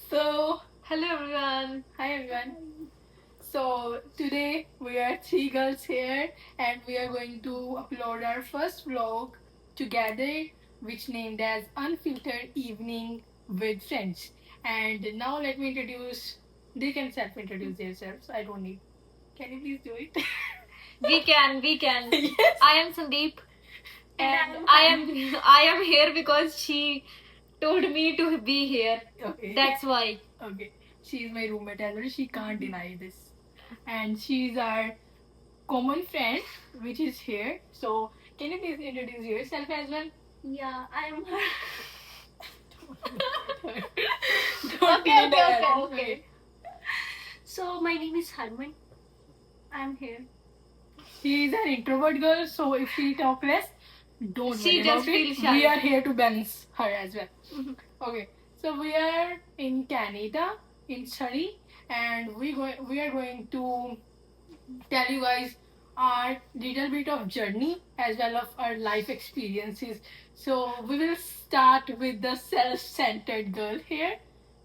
So, Hello everyone. hi everyone. So, today we are three girls here and we are going to upload our first vlog together, which named as Unfiltered Evening with Friends. And now let me introduce, they can self introduce themselves. I don't need. Can you please do it? We can. Yes. I am Sandeep and I am here because she told me to be here. Okay. That's why. Okay. She is my roommate as well. She can't deny this. And she's our common friend, which is here. So, can you please introduce yourself as well? Yeah, I'm her. Don't Okay, feel embarrassed. okay. So my name is Harman. I'm here. She is an introvert girl, so if she talk less, don't She worry just about it. feels shy. We are here to balance her as well. Okay, so we are in Canada, in Surrey, and we are going to tell you guys our little bit of journey as well of our life experiences. So we will start with the self-centered girl here,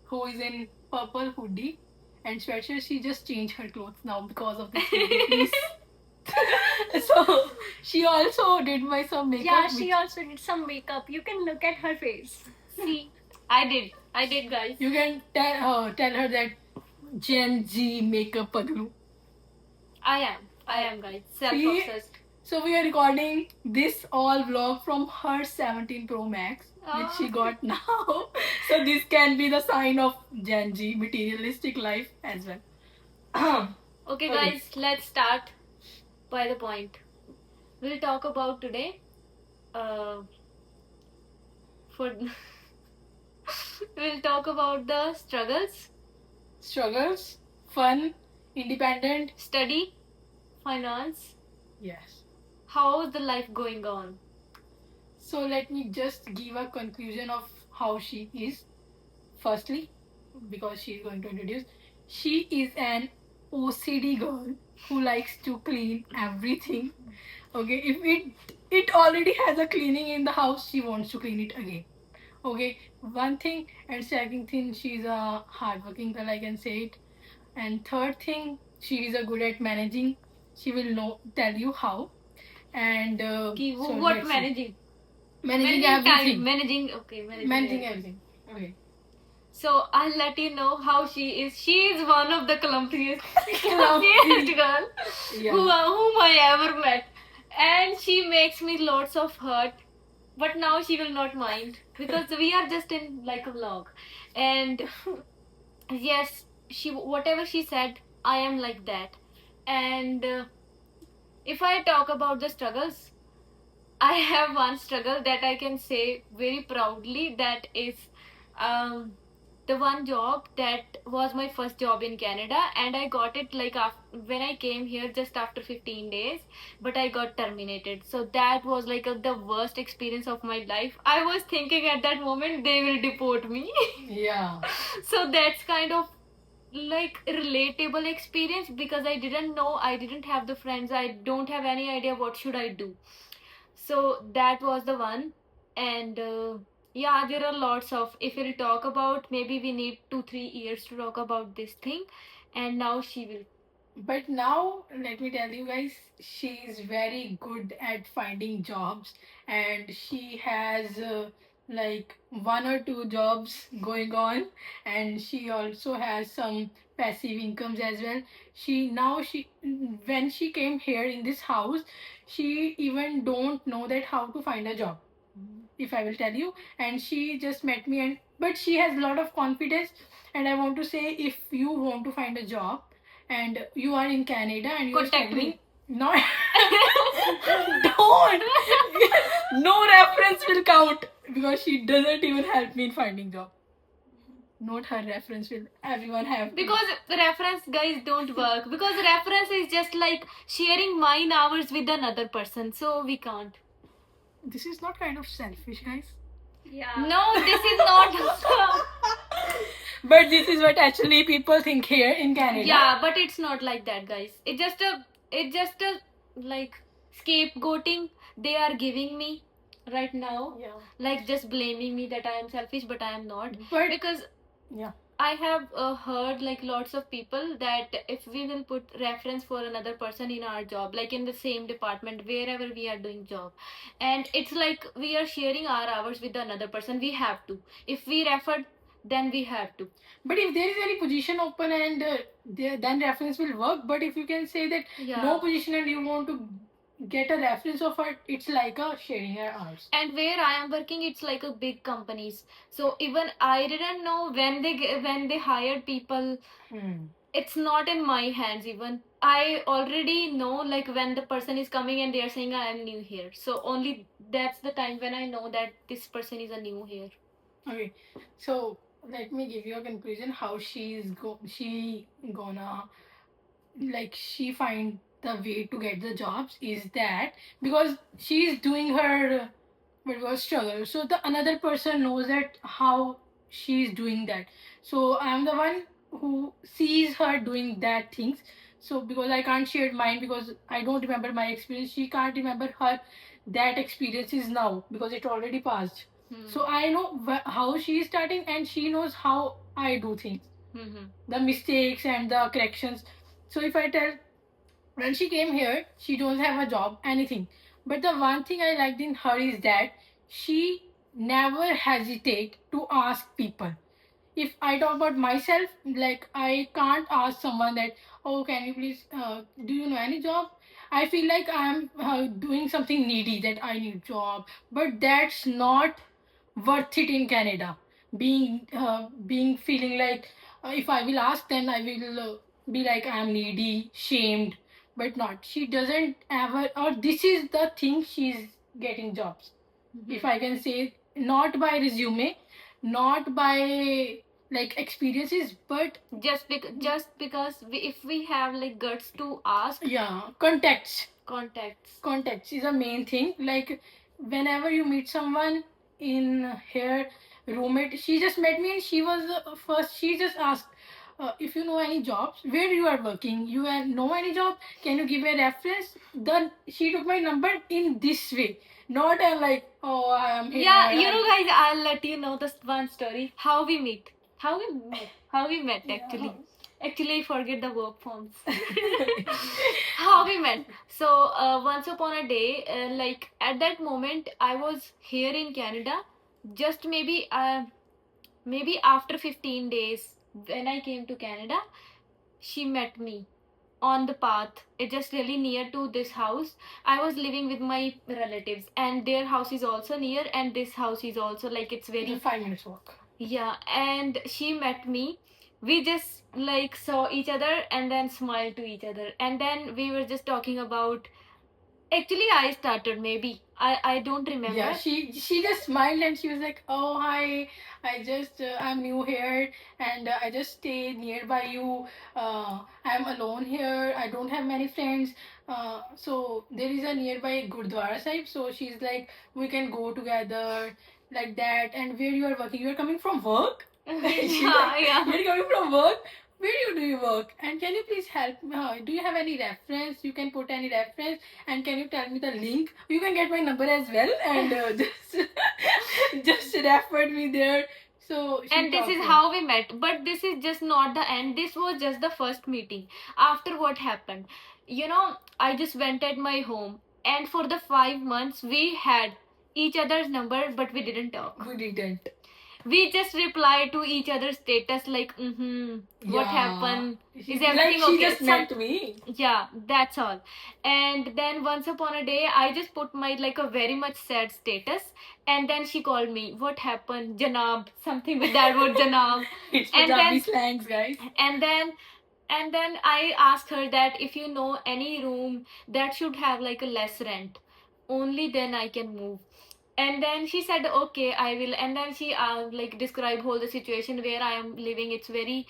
who is in purple hoodie and sweatshirt. She just changed her clothes now because of this video, please. So she also did my some makeup. Yeah, she which also did some makeup. You can look at her face. See, I did, guys. you can tell her that Gen Z makeup paglu. I am, guys. Self-obsessed. So we are recording this all vlog from her 17 Pro Max, which she got now. So this can be the sign of Gen Z materialistic life as well. Okay, Okay. guys, let's start by the point. We'll talk about today. For we'll talk about the struggles, Struggles, fun, independent. study, finance. Yes. How's the life going on? So let me just give a conclusion of how she is. Firstly, because she is going to introduce, she is an OCD girl who likes to clean everything. Okay, if it already has a cleaning in the house, she wants to clean it again. Okay, one thing, and second thing, she's a hardworking girl, I can say it. And third thing, she is a good at managing. She will know tell you how. And so What let's see. managing? Managing everything. Time. Managing Everything. Okay. So I'll let you know how she is. She is one of the clumsiest, Clumsy. clumsiest girl Yeah. whom I ever met, and she makes me lots of hurt. But now she will not mind because we are just in like a vlog, and yes, she whatever she said, I am like that, and if I talk about the struggles, I have one struggle that I can say very proudly. That is the one job that was my first job in Canada, and I got it like when I came here just after 15 days, but I got terminated. So that was like the worst experience of my life. I was thinking at that moment they will deport me. Yeah. So that's kind of like relatable experience because I didn't know, I didn't have the friends, I don't have any idea what should I do. So that was the one. And yeah, there are lots of, if we'll talk about, maybe we need 2-3 years to talk about this thing, and now she will. But now, let me tell you guys, she is very good at finding jobs, and she has like one or two jobs going on, and she also has some passive incomes as well. She when she came here in this house, she even don't know that how to find a job, if I will tell you. And she just met me, and but she has a lot of confidence. And I want to say, if you want to find a job and you are in Canada and you are Contact studying, me. no, don't. No reference will count because she doesn't even help me in finding job. Not her reference will everyone have. Because reference guys don't work. Because reference is just like sharing mine hours with another person. So we can't. This is not kind of selfish, guys. Yeah. No, this is not. But this is what actually people think here in Canada. Yeah, but it's not like that, guys. It's just a like scapegoating they are giving me. right now, Yeah. like just blaming me that I am selfish, but I am not. But Because yeah. I have heard like lots of people that if we will put reference for another person in our job, like in the same department, wherever we are doing job, and it's like we are sharing our hours with another person, we have to. If we refer, then we have to. But if there is any position open and then reference will work. But if you can say that Yeah. no position and you want to get a reference of it, it's like a sharing your hours. And where I am working, it's like a big companies. So even I didn't know when when they hired people. It's not in my hands even. I already know like when the person is coming and they are saying I am new here. So only that's the time when I know that this person is a new here. Okay, so let me give you a conclusion how she gonna like she find the way to get the jobs is that because she is doing her what was struggle, so the another person knows that how she is doing that. So I am the one who sees her doing that things. So because I can't share mine because I don't remember my experience, she can't remember her that experiences now because it already passed. So I know how she is starting and she knows how I do things, the mistakes and the corrections. So if I tell when she came here, she don't have a job, anything. But the one thing I liked in her is that she never hesitate to ask people. If I talk about myself, like I can't ask someone that, oh, can you please, do you know any job? I feel like I'm doing something needy that I need job, but that's not worth it in Canada. Being feeling like if I will ask, then I will be like I'm needy, shamed, but not. She doesn't ever, or this is the thing she's getting jobs. If I can say, not by resume, not by like experiences, but just because if we have like guts to ask. Yeah, contacts. Contacts Is a main thing. Like whenever you meet someone in here, roommate, she just met me and she was first. She just asked. If you know any jobs, where you are working, you know any job, can you give me a reference? Then she took my number in this way, not like, oh, I am here. Yeah, you know, guys, I'll let you know this one story. How we meet. How we met actually. Actually, I forget the verb forms. How we met. So, once upon a day, like at that moment, I was here in Canada. Just maybe after 15 days, when I came to Canada, she met me on the path. It's just really near to this house. I was living with my relatives, and their house is also near, and this house is also like it's very 5 minutes walk. Yeah, and she met me. We just like saw each other and then smiled to each other, and then we were just talking about. Actually, I started maybe. I don't remember. Yeah, she just smiled and she was like, "Oh, hi. I just I'm new here and I just stay nearby you. I'm alone here. I don't have many friends. So there is a nearby Gurdwara Sahib. So she's like, we can go together like that. And where you are working? You are coming from work? She's like, yeah. You're coming from work? Where do you work? And can you please help me? Do you have any reference? You can put any reference and can you tell me the link? You can get my number as well and just refer me there. So And this is how we met. But this is just not the end. This was just the first meeting. After what happened, I just went at my home, and for the 5 months we had each other's number, but we didn't talk. We didn't. We just replied to each other's status like, what happened? Is everything like she okay? just met me. Yeah, that's all. And then once upon a day, I just put my like a very much sad status, and then she called me. What happened, Janab? Something with that word, Janab. It's And Punjabi then- slangs, guys. And then I asked her that if you know any room that should have like a less rent, only then I can move. And then she said okay, I will. And then she like described whole the situation where I am living. It's very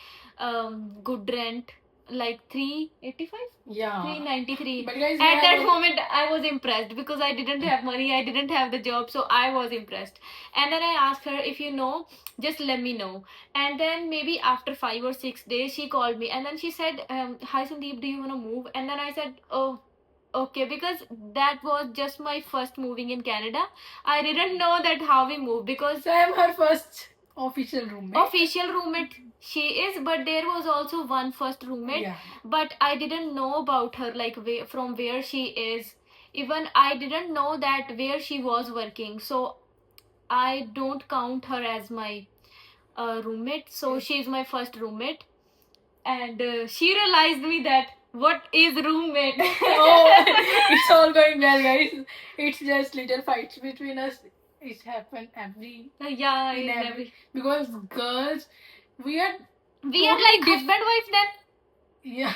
good rent, like 385. Yeah. 393. But guys, At that moment I was impressed because I didn't have money, I didn't have the job, so I was impressed. And then I asked her, if you know, just let me know. And then maybe after 5 or 6 days she called me, and then she said, hi Sandeep, do you want to move? And then I said, oh, Okay, because that was just my first moving in Canada. I didn't know that how we move because So I'm her first official roommate. official roommate she is, but there was also one first roommate. Yeah. But I didn't know about her, like from where she is. Even I didn't know that where she was working. So I don't count her as my roommate. So she's my first roommate, and she realized me that what is roommate. Oh, it's all going well, guys. It's just little fights between us. It happen every Yeah, in in every every because girls, we are we are totally like husband wife then. yeah.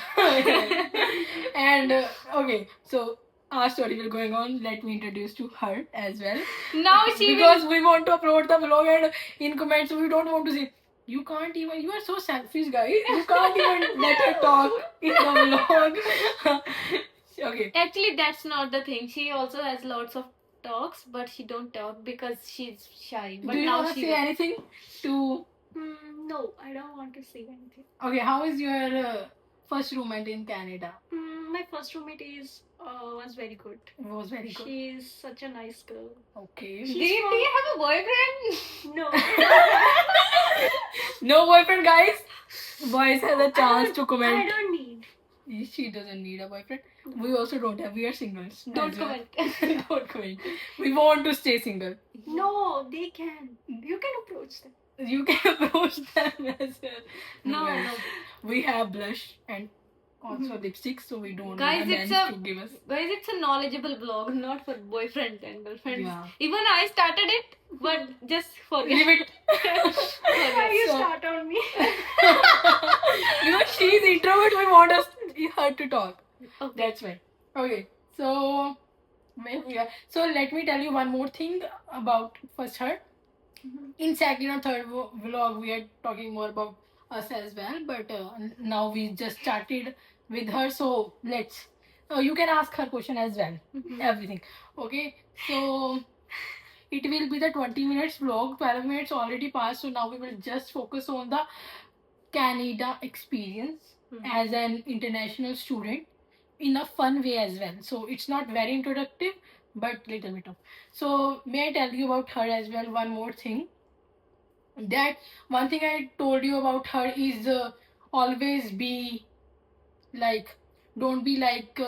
And okay, so our story will going on. Let me introduce to her as well. Now she Because we want to upload the vlog and in comments we don't want to say you can't even, you are so selfish guys, you can't even let her talk in the vlog. Okay. Actually, that's not the thing. She also has lots of talks, but she don't talk because she's shy. But Do you now want to she say anything to No, I don't want to say anything. okay, how is your first roommate in Canada? My first roommate is was very good. Was very good. She is such a nice girl. Okay. do you have a boyfriend? No. No boyfriend, guys. Boys has a chance to I comment. don't need. She doesn't need a boyfriend. We also don't have. We are singles. Don't as well. comment. Don't comment. We want to stay single. No, they can. You can approach them. You can approach them as well. No, guys. no. We have blush and also lipstick, so we don't Guys, need a it's man a- to give us. Guys, it's a knowledgeable blog, not for boyfriends and girlfriends. Yeah. Even I started it, but just forget. Leave it. Why you So- start on me? Because she's introvert, we want her to talk. Okay. That's why. Okay, so where we are. So let me tell you one more thing about first her. In second or third vlog, we are talking more about us as well. But now we just started with her, so let's. You can ask her question as well. Everything. Okay. So it will be the 20 minutes vlog. 12 minutes already passed, so now we will just focus on the Canada experience as an international student in a fun way as well. So it's not very introductive, but little bit of. So may I tell you about her as well? One more thing. That one thing I told you about her is always be like, don't be like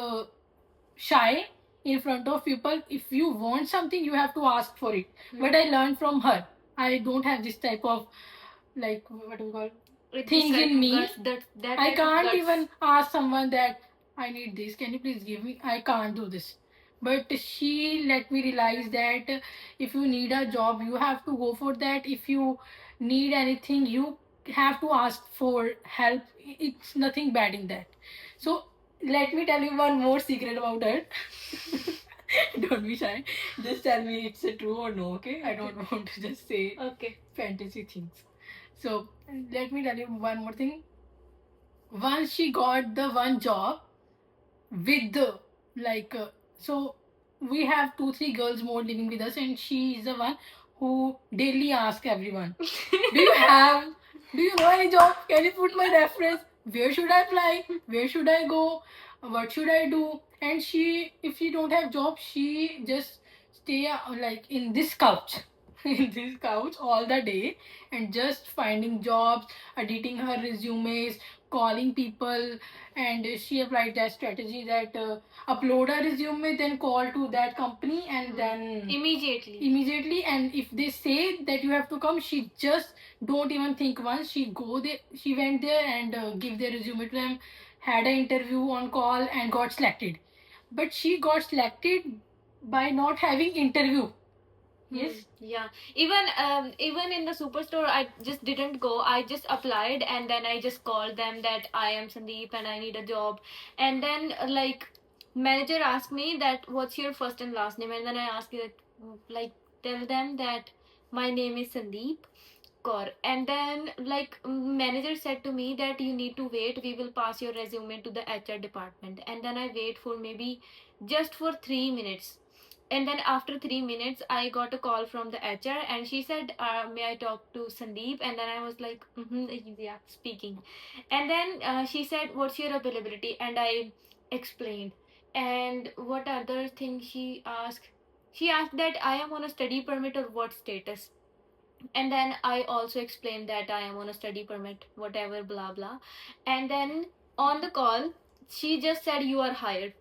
shy in front of people. If you want something, you have to ask for it. But I learned from her. I don't have this type of like what do you call things in me. That I type of can't guts. even ask someone that I need this. Can you please give me? I can't do this. But she let me realize that if you need a job, you have to go for that. If you need anything, you have to ask for help. It's nothing bad in that. So let me tell you one more secret about her. Don't be shy. Just tell me it's a true or no, okay? I don't want to just say Okay. fantasy things. So let me tell you one more thing. Once she got the one job with the like so we have 2-3 girls more living with us, and she is the one who daily ask everyone, do you know any job? Can you put my reference? Where should I apply? Where should I go? What should I do? And she, if she don't have job, she just stay like in this couch in this couch all the day and just finding jobs, editing her resumes, calling people. And she applied that strategy that upload a resume, then call to that company, and then Immediately. and if they say that you have to come, she just don't even think once. She go there, she went there and give their resume to them, had an interview on call and got selected. But she got selected by not having interview. Yes. Yeah. Even in the superstore, I just didn't go. I just applied and then I just called them that I am Sandeep and I need a job. And then like manager asked me that what's your first and last name, and then I asked it like tell them that my name is Sandeep Kaur. And then like manager said to me that you need to wait. We will pass your resume to the HR department. And then I wait for maybe just for 3 minutes. And then after 3 minutes, I got a call from the HR, and she said, "May I talk to Sandeep?" And then I was like, "Yeah, speaking." And then she said, "What's your availability?" And I explained. And what other thing she asked? She asked that I am on a study permit or what status. And then I also explained that I am on a study permit, whatever, blah blah. And then on the call, she just said you are hired.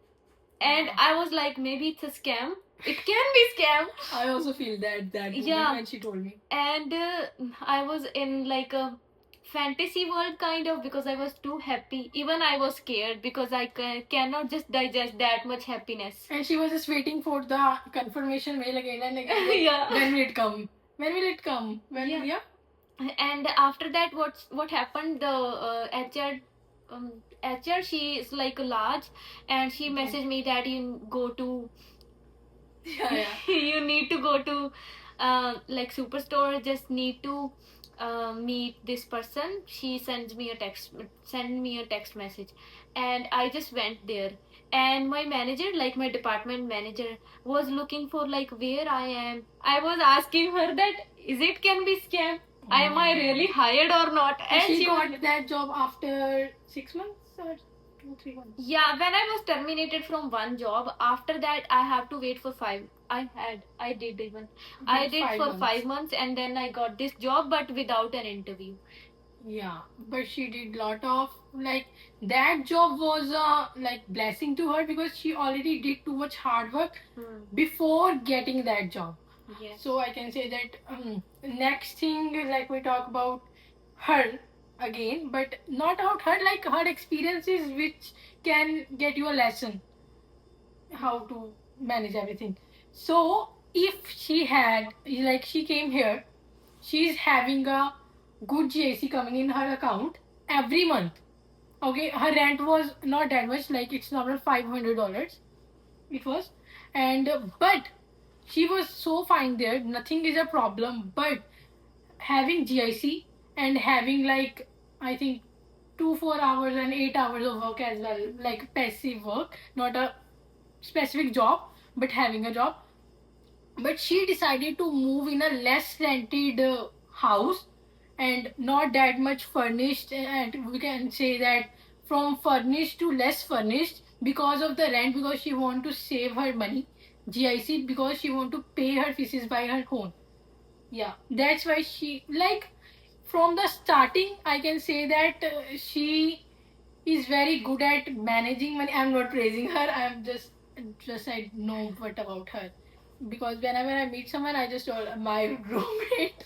And I was like, maybe it's a scam. It can be scam. I also feel that moment Yeah. when she told me. And I was in like a fantasy world kind of, because I was too happy. Even I was scared because I cannot just digest that much happiness. And she was just waiting for the confirmation mail again and again. Like, Yeah. when will it come? When will it come? When Yeah. yeah? And after that, what happened? The HR, she is like large, and she messaged me that you go to Yeah. you need to go to like superstore, just need to meet this person. She send me a text message, and I just went there. And my manager, like my department manager, was looking for like where I am. I was asking her that is it can be scam, am I really hired or not? And And she got was, that job after 6 months or 2-3 months. yeah, when I was terminated from one job, after that I have to wait for five. I did even. I did 5 for months. 5 months, and then I got this job, but without an interview. Yeah, but she did lot of like that job was a like blessing to her because she already did too much hard work before getting that job. Yes. So I can say that next thing like we talk about her again, but not about her, like her experiences which can get you a lesson how to manage everything. So if she had like she came here, she's having a good GIC coming in her account every month. Okay, her rent was not that much, like it's not $500. It was, and but she was so fine there. Nothing is a problem. But having GIC and having like I think 2 4 hours and 8 hours of work as well, like passive work, not a specific job, but having a job. But she decided to move in a less rented house and not that much furnished, and we can say that from furnished to less furnished because of the rent, because she want to save her money, GIC, because she want to pay her fees by her own. Yeah, that's why she like from the starting I can say that she is very good at managing money. I'm not praising her, I'm just I know what about her, because whenever I meet someone I just told my roommate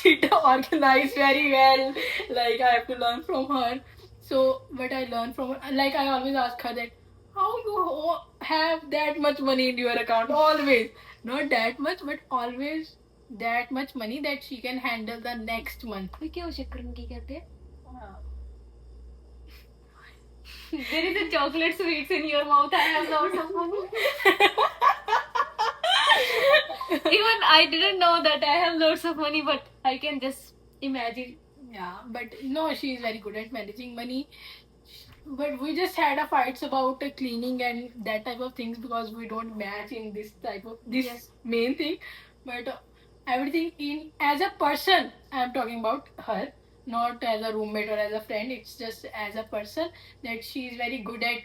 did organize very well, like I have to learn from her. So what I learned from her, like I always ask her that how you have that much money in your account, always not that much but always that much money that she can handle the next month. कोई क्या हो चक्कर में की कहते हैं? Wow. There is a chocolate sweets in your mouth. I have lots of money. Even I didn't know that I have lots of money, but I can just imagine. Yeah, but no, she is very good at managing money. But we just had a fights about cleaning and that type of things because we don't match in this type of this Yes. main thing. But everything in as a person, I'm talking about her, not as a roommate or as a friend. It's just as a person that she is very good at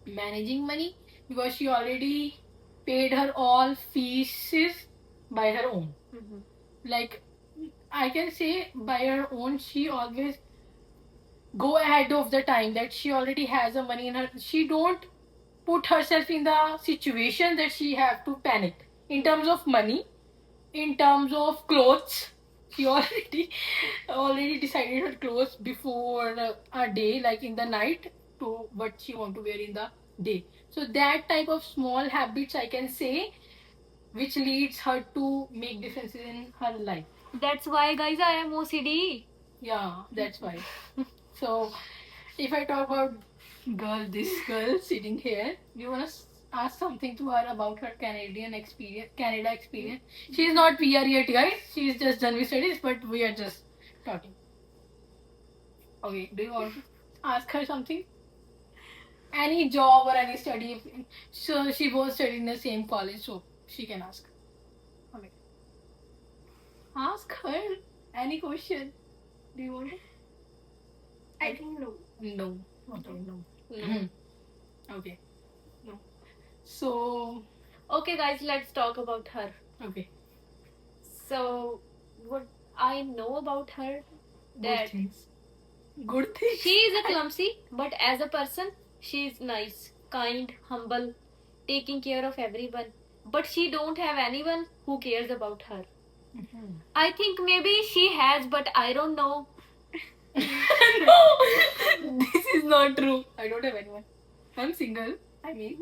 managing money because she already paid her all fees by her own. Mm-hmm. Like I can say by her own, she always go ahead of the time that she already has the money in her. She don't put herself in the situation that she have to panic in terms of money, in terms of clothes. She already decided her clothes before a day, like in the night, to what she want to wear in the day. So that type of small habits I can say, which leads her to make differences in her life. That's why, guys, I am OCD. Yeah, that's why. So, if I talk about this girl sitting here, you wanna ask something to her about her Canada experience. She is not PR yet, guys. She is just done with studies, but we are just talking. Okay, do you want to ask her something? Any job or any study? So she was studying in the same college, so she can ask. Okay. Ask her any question. Do you want to? I think no. No. Okay, no. Mm. Okay. So Okay, guys, let's talk about her. okay, So, what I know about her, good that things. Good things. she is a clumsy, but as a person, she is nice, kind, humble, taking care of everyone. But she don't have anyone who cares about her. Mhm. I think maybe she has, but I don't know. No, this is not true. I don't have anyone. I'm single. I mean,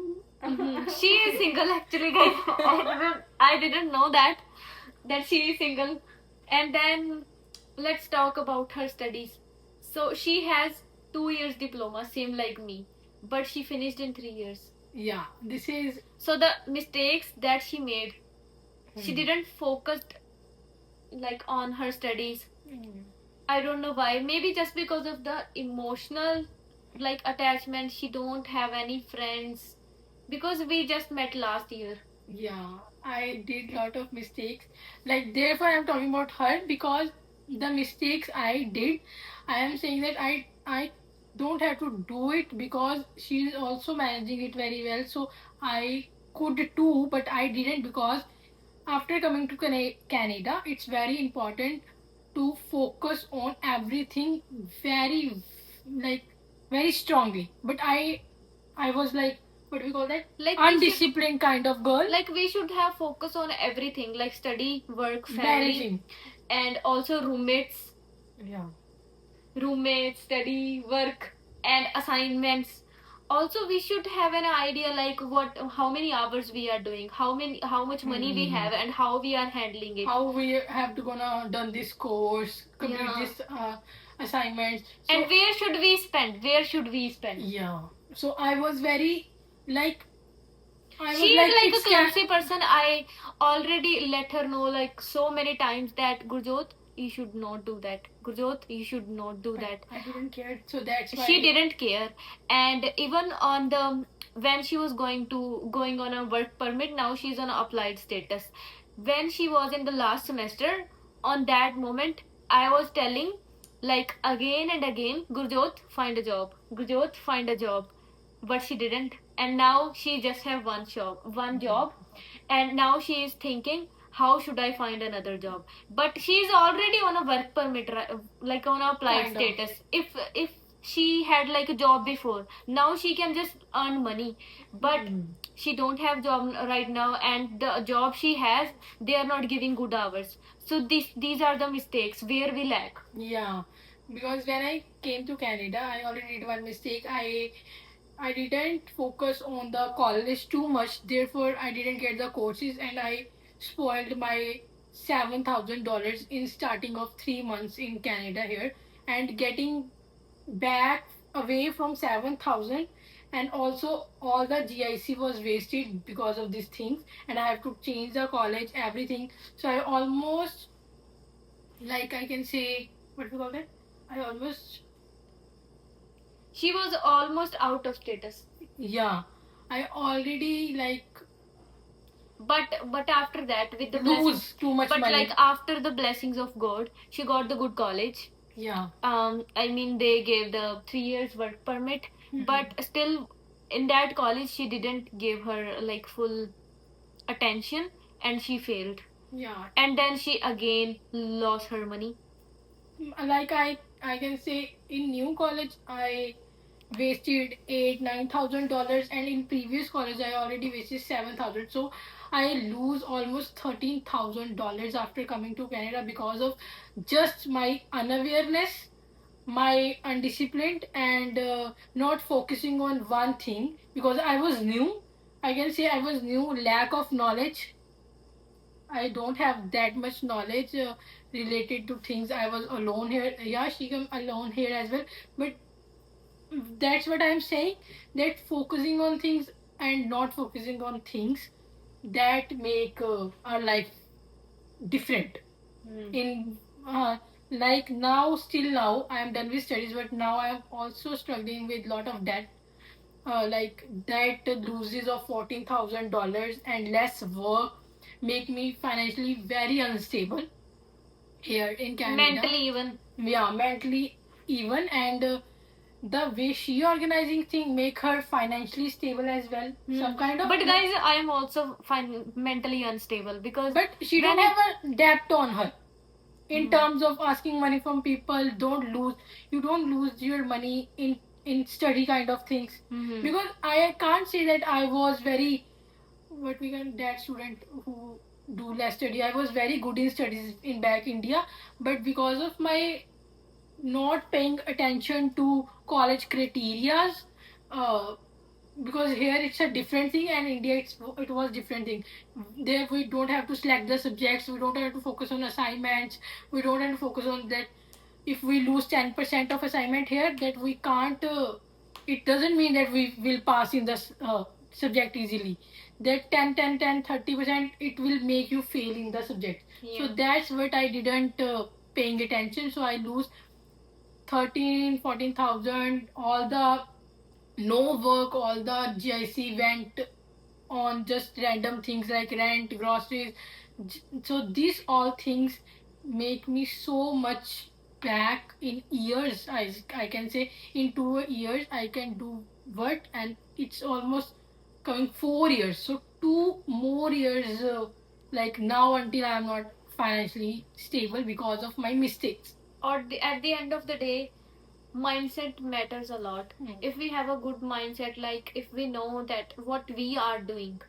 She is single actually, guys. I didn't know that she is single. And then let's talk about her studies. So she has 2 years diploma, same like me, but she finished in 3 years. yeah, this is. So the mistakes that she made, she didn't focus like on her studies. Mm. I don't know why. Maybe just because of the emotional like attachment. She don't have any friends because we just met last year. Yeah, I did lot of mistakes. Like therefore, I'm talking about her because the mistakes I did, I am saying that I don't have to do it because she's also managing it very well. So I could too, but I didn't because after coming to Canada, it's very important to focus on everything very like very strongly. But I was like, what do we call that? Like we should, Undisciplined kind of girl. like we should have focus on everything like study, work, family, Managing. and also roommates, Yeah. study, work, and assignments. Also, we should have an idea like how many hours we are doing, how much money we have, and how we are handling it. How we have to gonna done this course, complete Yeah. this assignments. So, And where should we spend? Where should we spend? yeah. So I was very like I was She is like a it's clumsy person. I already let her know like so many times that Gurjot, you should not do that. Gurjot, you should not do that. I didn't care. So that's why She didn't care. And even on the when she was going on a work permit, now she's on applied status. When she was in the last semester, on that moment, I was telling like again and again, Gurjot, find a job. Gurjot, find a job. But she didn't. And now she just have one job, and now she is thinking how should I find another job. But she is already on a work permit, like on a applied Kind of. status. If she had like a job before, now she can just earn money. But she don't have job right now, and the job she has, they are not giving good hours. So these are the mistakes where we lack. Yeah, because when I came to Canada, I already did one mistake. I didn't focus on the college too much. Therefore, I didn't get the courses, and I spoiled my $7,000 in starting of 3 months in Canada here, and getting back away from 7,000, and also all the GIC was wasted because of these things, and I have to change the college, everything. So I almost like I can say what do you call it? I almost She was almost out of status. yeah. I already like But after that, with the lose blessings, too much but money. like after the blessings of God, she got the good college. Yeah. I mean they gave the 3 years work permit, but still in that college she didn't give her like full attention, and she failed. Yeah. And then she again lost her money. Like I can say in new college I wasted $8,000-9,000, and in previous college I already wasted 7,000. So I lose almost $13,000 after coming to Canada because of just my unawareness, my undisciplined, and not focusing on one thing because I was new. I can say I was new, lack of knowledge. I don't have that much knowledge related to things. I was alone here. Yeah, she came alone here as well. But that's what I'm saying. That focusing on things and not focusing on things that make our life different. In like now, still now, I am done with studies, but now I am also struggling with lot of debt. Like that loses of $14,000 and less work make me financially very unstable here in Canada. Mentally even. Yeah, mentally even, and the way she organizing thing make her financially stable as well. Some kind of. But guys, I am also mentally unstable because But she don't when have a debt on her. In Hmm. terms of asking money from people, you don't lose your money in study kind of things. Mhm. Because I can't say that I was very what we can that student who do less study. I was very good in studies in back India, but because of my not paying attention to college criterias, uh, because here it's a different thing and India it was different thing. There we don't have to select the subjects, we don't have to focus on assignments, we don't have to focus on that. If we lose 10% of assignment here, that we can't it doesn't mean that we will pass in the subject easily. That 30% it will make you fail in the subject. So Yeah. that's what I didn't paying attention, so I lose 14,000. All the no work, all the GIC went on just random things like rent, groceries. So these all things make me so much back in years. I can say in 2 years I can do what, and it's almost coming 4 years. So 2 more years, like now until I am not financially stable because of my mistakes. Or at the end of the day, mindset matters a lot. If we have a good mindset, like if we know that what we are doing,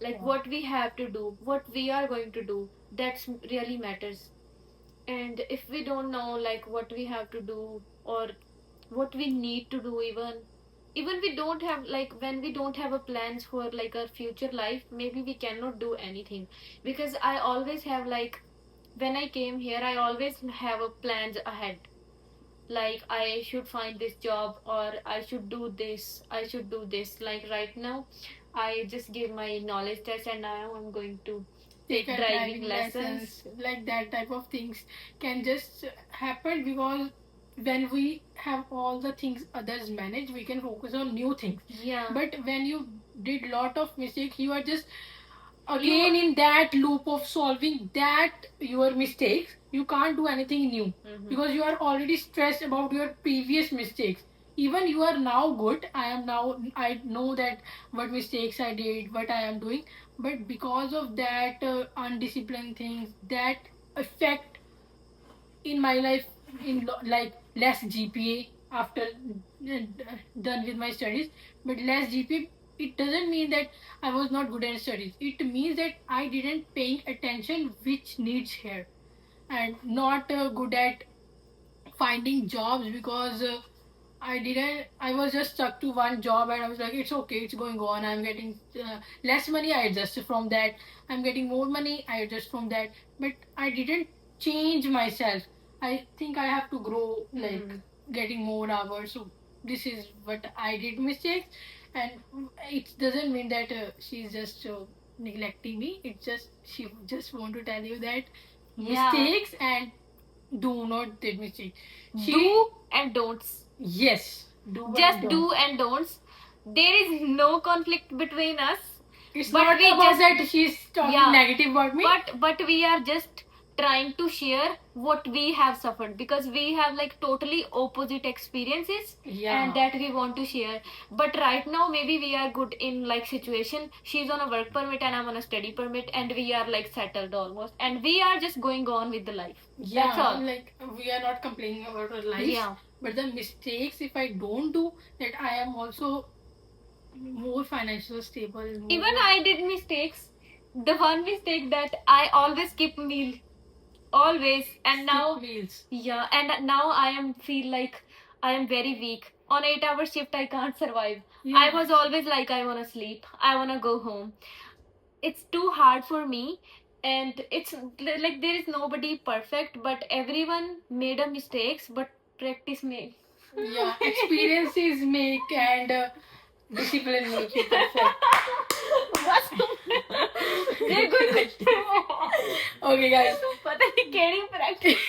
like what we have to do, what we are going to do, that's really matters. And if we don't know like what we have to do or what we need to do, even we don't have like when we don't have a plans for like our future life, maybe we cannot do anything. Because I always have like, when I came here, I always have a plans ahead, like I should find this job or I should do this, I should do this. Like right now, I just gave my knowledge test and now I'm going to take a driving lessons. like that type of things can just happen because when we have all the things others manage, we can focus on new things. Yeah. But when you did lot of mistakes, you are just again in that loop of solving that your mistakes. You can't do anything new. Mhm. Because you are already stressed about your previous mistakes. Even you are now good, I know that what mistakes I did, what I am doing, but because of that undisciplined things that affect in my life in like less GPA after done with my studies. But less GPA, it doesn't mean that I was not good at studies. It means that I didn't paying attention which needs here, and not good at finding jobs because I was just stuck to one job and I was like, it's okay, it's going on. I'm getting less money, I adjust from that. I'm getting more money, I adjust from that. But I didn't change myself. I think I have to grow, like getting more hours. So this is what I did mistakes, and it doesn't mean that she's just neglecting me. It's just she just want to tell you that Yeah. mistakes and do not did mistake. Do and don'ts. Yes. Just do and don'ts. There is no conflict between us. It's But not we about just- that she's talking Yeah. negative about me. But we are just trying to share what we have suffered, because we have like totally opposite experiences, Yeah. and that we want to share. But right now maybe we are good in like situation, she's on a work permit and I'm on a study permit, and we are like settled almost, and we are just going on with the life. Yeah, That's all. like we are not complaining about our lives. Yeah. But the mistakes, if I don't do, that I am also more financially stable. Even I did mistakes. The one mistake that I always skip meal, always, and now meals. yeah, and now I am feel like I am very weak. On 8 hour shift I can't survive. Yeah. I was always like I wanna sleep. I wanna go home. It's too hard for me, and it's like there is nobody perfect, but everyone made a mistakes, but practice made. Yeah, experiences make and discipline make you perfect. ये कोई Okay, guys. पता नहीं केड़ी practice.